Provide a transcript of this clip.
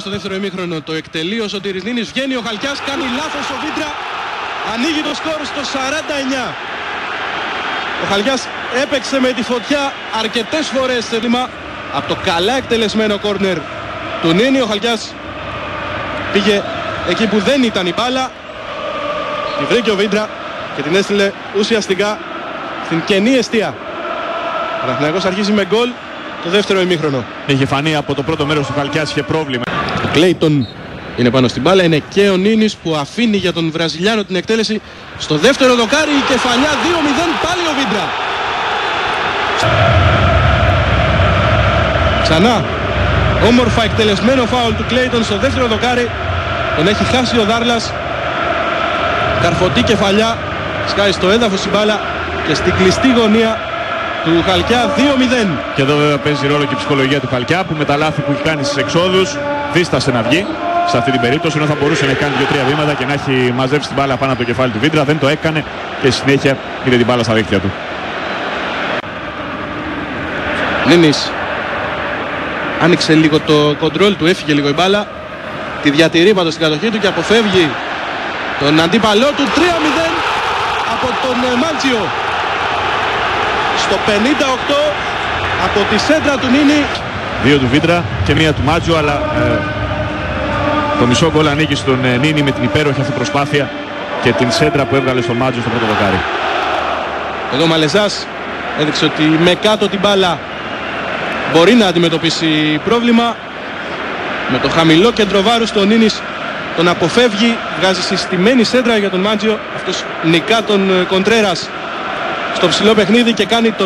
Στο δεύτερο ημίχρονο το εκτελεί ο Σωτήρης Νίνης, βγαίνει ο Χαλκιάς, κάνει λάθος ο Βίντρα, ανοίγει το σκορ στο 49. Ο Χαλκιάς έπαιξε με τη φωτιά αρκετές φορές από το καλά εκτελεσμένο κόρνερ του Νίνη. Ο Χαλκιάς πήγε εκεί που δεν ήταν η μπάλα, τη βρήκε ο Βίντρα και την έστειλε ουσιαστικά στην κενή εστία. Ο Παναθηναϊκός αρχίζει με γκολ το δεύτερο ημίχρονο. Είχε φανεί από το πρώτο μέρος του Χαλκιάς, είχε πρόβλημα. Ο Κλέιτον είναι πάνω στην μπάλα, είναι και ο Νίνης που αφήνει για τον Βραζιλιάνο την εκτέλεση. Στο δεύτερο δοκάρι η κεφαλιά, 2-0, πάλι ο Βίντρα. Ξανά όμορφα εκτελεσμένο φάουλ του Κλέιτον στο δεύτερο δοκάρι. Τον έχει χάσει ο Δάρλας. Καρφωτή κεφαλιά, σκάει στο έδαφος η μπάλα και στην κλειστή γωνία του Χαλκιά, 2-0. Και εδώ βέβαια παίζει ρόλο και η ψυχολογία του Χαλκιά, που με τα λάθη που έχει κάνει στις εξόδους δίστασε να βγει σε αυτή την περίπτωση, ενώ θα μπορούσε να κάνει 2-3 βήματα και να έχει μαζέψει την μπάλα πάνω από το κεφάλι του Βίντρα. Δεν το έκανε και στη συνέχεια είδε την μπάλα στα δίχτυα του. Νίνης άνοιξε λίγο το κοντρόλ του, έφυγε λίγο η μπάλα, τη διατηρεί πάντως στην κατοχή του και αποφεύγει τον αντίπαλό του. 3-0 από τον Μάντζιο στο 58 από τη σέντρα του Νίνη. 2 του Βίντρα και 1 του Μάτζιο, αλλά το μισό γκολ ανήκει στον Νίνη με την υπέροχη αυτή προσπάθεια και την σέντρα που έβγαλε στον Μάτζιο στο πρώτο δοκάρι. Εδώ ο Μαλεζάς έδειξε ότι με κάτω την μπάλα μπορεί να αντιμετωπίσει πρόβλημα. Με το χαμηλό κέντρο βάρους τον Νίνης τον αποφεύγει, βγάζει συστημένη σέντρα για τον Μάντζιο. Αυτός νικά τον Κοντρέρας στο ψηλό παιχνίδι και κάνει το